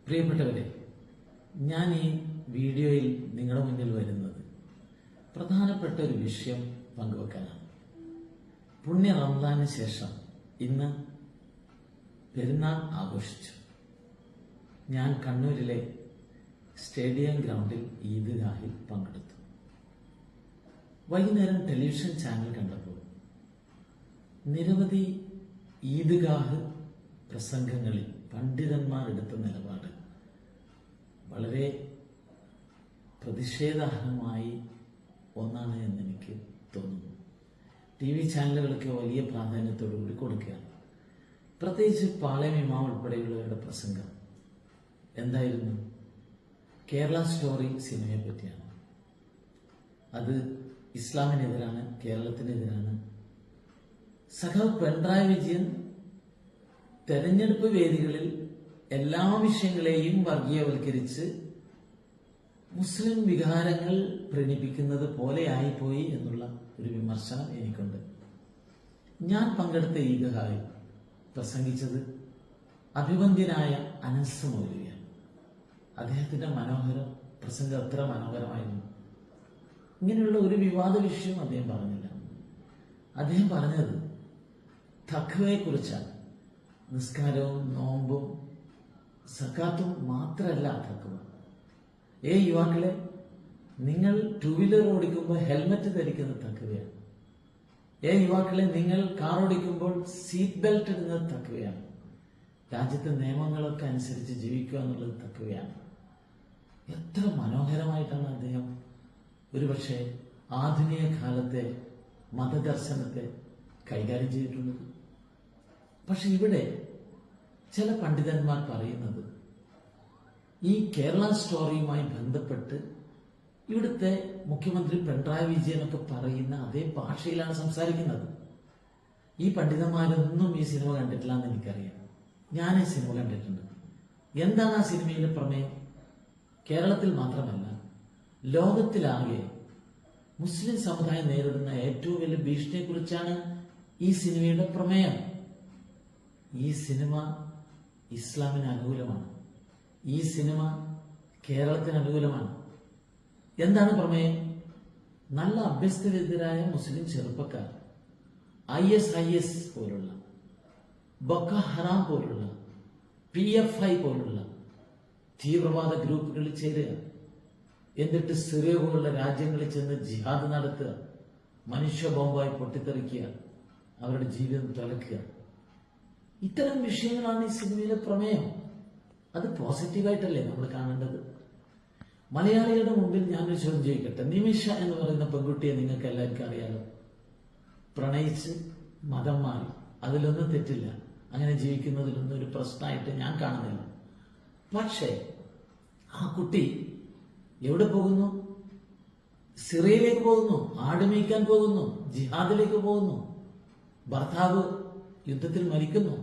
പ്രിയപ്പെട്ടവരെ, ഞാൻ ഈ വീഡിയോയിൽ നിങ്ങളുടെ മുന്നിൽ വരുന്നത് പ്രധാനപ്പെട്ട ഒരു വിഷയം പങ്കുവെക്കാനാണ്. പുണ്യ റമദാന് ശേഷം ഇന്ന് പെരുന്നാൾ ആഘോഷിച്ചു. ഞാൻ കണ്ണൂരിലെ സ്റ്റേഡിയം ഗ്രൗണ്ടിൽ ഈദ്ഗാഹിൽ പങ്കെടുത്തു. വൈകുന്നേരം ടെലിവിഷൻ ചാനൽ കണ്ടപ്പോൾ നിരവധി ഈദ്ഗാഹ് പ്രസംഗങ്ങളിൽ പണ്ഡിതന്മാർ എടുത്ത നിലപാട് വളരെ പ്രതിഷേധാർഹമായി ഒന്നാണ് എന്ന് എനിക്ക് തോന്നുന്നു. TV ചാനലുകളൊക്കെ വലിയ പ്രാധാന്യത്തോടുകൂടി കൊടുക്കുകയാണ്. പ്രത്യേകിച്ച് പാളയം ഇമാം ഉൾപ്പെടെയുള്ളവരുടെ പ്രസംഗം എന്തായിരുന്നു? കേരള സ്റ്റോറി സിനിമയെ പറ്റിയാണ്. അത് ഇസ്ലാമിനെതിരാണ്, കേരളത്തിനെതിരാണ്. സഖാവ് പിണറായി വിജയൻ തെരഞ്ഞെടുപ്പ് വേദികളിൽ എല്ലാ വിഷയങ്ങളെയും വർഗീയവൽക്കരിച്ച് മുസ്ലിം വികാരങ്ങൾ പ്രണയിപ്പിക്കുന്നത് പോലെയായിപ്പോയി എന്നുള്ള ഒരു വിമർശനം എനിക്കുണ്ട്. ഞാൻ പങ്കെടുത്ത ഈദ്ഗാഹിൽ പ്രസംഗിച്ചത് അഭിവന്ദ്യനായ അനസ് മൗലവിയാണ്. അദ്ദേഹത്തിന്റെ പ്രസംഗം അത്ര മനോഹരമായിരുന്നു. ഇങ്ങനെയുള്ള ഒരു വിവാദ വിഷയം അദ്ദേഹം പറഞ്ഞില്ല. അദ്ദേഹം പറഞ്ഞത് തഖ്വയെക്കുറിച്ചാണ്. നിസ്കാരവും നോമ്പും സക്കാത്തും മാത്രമല്ല തഖ്വ. യുവാക്കളെ, നിങ്ങൾ 2 വീലർ ഓടിക്കുമ്പോൾ ഹെൽമറ്റ് ധരിക്കുന്നത് തഖ്വയാണ്. യുവാക്കളെ, നിങ്ങൾ കാർ ഓടിക്കുമ്പോൾ സീറ്റ് ബെൽറ്റ് ഇടുന്നത് തഖ്വയാണ്. രാജ്യത്തെ നിയമങ്ങളൊക്കെ അനുസരിച്ച് ജീവിക്കുക എന്നുള്ളത് തഖ്വയാണ്. എത്ര മനോഹരമായിട്ടാണ് അദ്ദേഹം ഒരുപക്ഷെ ആധുനിക കാലത്തെ മതദർശനത്തെ കൈകാര്യം ചെയ്തിട്ടുള്ളത്. പക്ഷെ ഇവിടെ ചില പണ്ഡിതന്മാർ പറയുന്നത് ഈ കേരള സ്റ്റോറിയുമായി ബന്ധപ്പെട്ട് ഇവിടുത്തെ മുഖ്യമന്ത്രി പിണറായി വിജയനൊക്കെ പറയുന്ന അതേ ഭാഷയിലാണ് സംസാരിക്കുന്നത്. ഈ പണ്ഡിതന്മാരൊന്നും ഈ സിനിമ കണ്ടിട്ടില്ല എന്ന് എനിക്കറിയാം. ഞാൻ ഈ സിനിമ കണ്ടിട്ടുണ്ട്. എന്താണ് ആ സിനിമയിലെ പ്രമേയം? കേരളത്തിൽ മാത്രമല്ല, ലോകത്തിലാകെ മുസ്ലിം സമുദായം നേരിടുന്ന ഏറ്റവും വലിയ ഭീഷണിയെക്കുറിച്ചാണ് ഈ സിനിമയുടെ പ്രമേയം. ഈ സിനിമ ഇസ്ലാമിന് അനുകൂലമാണ്. ഈ സിനിമ കേരളത്തിന് അനുകൂലമാണ്. എന്താണ് പ്രമേയം? നല്ല അഭ്യസ്തവിദ്യരായ മുസ്ലിം ചെറുപ്പക്കാർ ISIS പോലുള്ള, ബൊക്ക ഹറാം പോലുള്ള, PFI പോലുള്ള തീവ്രവാദ ഗ്രൂപ്പുകളിൽ ചേരുക. എന്നിട്ട് സിറിയ പോലുള്ള രാജ്യങ്ങളിൽ ചെന്ന് ജിഹാദ് നടത്തുക, മനുഷ്യ ബോംബായി പൊട്ടിത്തെറിക്കുക, അവരുടെ ജീവിതം തുലക്കുക. ഇത്തരം വിഷയങ്ങളാണ് ഈ സിനിമയിലെ പ്രമേയം. അത് പോസിറ്റീവായിട്ടല്ലേ നമ്മൾ കാണേണ്ടത്? മലയാളികളുടെ മുമ്പിൽ ഞാനൊരു ചോദ്യം ചോദിക്കട്ടെ. നിമിഷ എന്ന് പറയുന്ന പെൺകുട്ടിയെ നിങ്ങൾക്ക് എല്ലാവർക്കും അറിയാലോ. പ്രണയിച്ച് മതം മാറി, അതിലൊന്നും തെറ്റില്ല. അങ്ങനെ ജീവിക്കുന്നതിലൊന്നും ഒരു പ്രശ്നമായിട്ട് ഞാൻ കാണുന്നില്ല. പക്ഷേ ആ കുട്ടി എവിടെ പോകുന്നു? സിറിയയിലേക്ക് പോകുന്നു, ആട് മേയ്ക്കാൻ പോകുന്നു, ജിഹാദിലേക്ക് പോകുന്നു. ഭർത്താവ് യുദ്ധത്തിൽ മരിക്കുന്നു.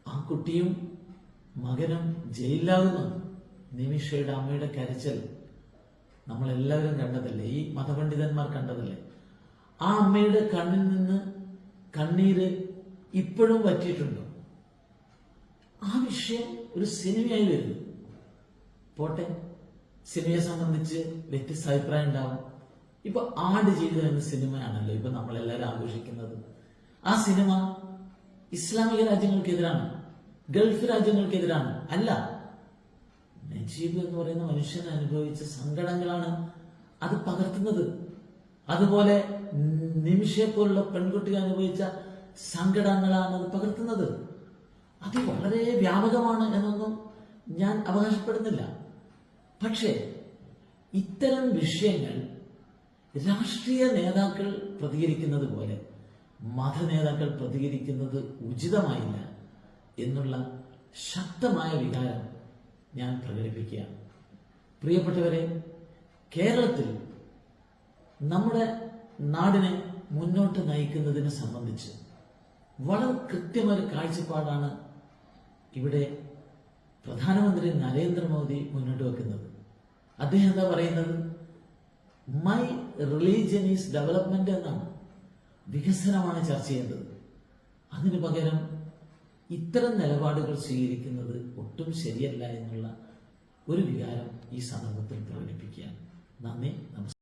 ആ കുട്ടിയും മകനും ജയിലിലാകുന്നു. നിമിഷയുടെ അമ്മയുടെ കരച്ചിൽ നമ്മളെല്ലാവരും കണ്ടതല്ലേ? ഈ മതപണ്ഡിതന്മാർ കണ്ടതല്ലേ? ആ അമ്മയുടെ കണ്ണിൽ നിന്ന് കണ്ണീര് ഇപ്പോഴും വറ്റിയിട്ടുണ്ടോ? ആ വിഷയം ഒരു സിനിമയായി വരുന്നു. പോട്ടെ, സിനിമയെ സംബന്ധിച്ച് വ്യത്യസ്ത അഭിപ്രായം ഉണ്ടാവും. ഇപ്പൊ ആട് ജീവിതം എന്ന സിനിമയാണല്ലോ ഇപ്പൊ നമ്മളെല്ലാവരും ആഘോഷിക്കുന്നത്. ആ സിനിമ ഇസ്ലാമിക രാജ്യങ്ങൾക്കെതിരാണ്, ഗൾഫ് രാജ്യങ്ങൾക്കെതിരാണ് അല്ല. നജീബ് എന്ന് പറയുന്ന മനുഷ്യൻ അനുഭവിച്ച സങ്കടങ്ങളാണ് അത് പകർത്തുന്നത്. അതുപോലെ നിമിഷയെ പോലുള്ള പെൺകുട്ടികൾ അനുഭവിച്ച സങ്കടങ്ങളാണ് അത് പകർത്തുന്നത്. അത് വളരെ വ്യാപകമാണ് എന്നൊന്നും ഞാൻ അവകാശപ്പെടുന്നില്ല. പക്ഷേ ഇത്തരം വിഷയങ്ങൾ രാഷ്ട്രീയ നേതാക്കൾ പ്രതികരിക്കുന്നത് പോലെ മത നേതാക്കൾ പ്രതികരിക്കുന്നത് ഉചിതമായില്ല എന്നുള്ള ശക്തമായ വികാരം ഞാൻ പ്രകടിപ്പിക്കുകയാണ്. പ്രിയപ്പെട്ടവരെ, കേരളത്തിൽ നമ്മുടെ നാടിനെ മുന്നോട്ട് നയിക്കുന്നതിനെ സംബന്ധിച്ച് വളരെ കൃത്യമായ കാഴ്ചപ്പാടാണ് ഇവിടെ പ്രധാനമന്ത്രി നരേന്ദ്രമോദി മുന്നോട്ട് വെക്കുന്നത്. അദ്ദേഹം എന്താ പറയുന്നത്? മൈ റിലീജിയൻ ഈസ് ഡെവലപ്മെന്റ് എന്നാണ്. വികസനമാണ് ചർച്ച ചെയ്യേണ്ടത്. അതിനു പകരം ഇത്തരം നിലപാടുകൾ സ്വീകരിക്കുന്നത് ഒട്ടും ശരിയല്ല എന്നുള്ള ഒരു വികാരം ഈ സന്ദർഭത്തിൽ പ്രകടിപ്പിക്കുകയാണ്. നന്ദി, നമസ്കാരം.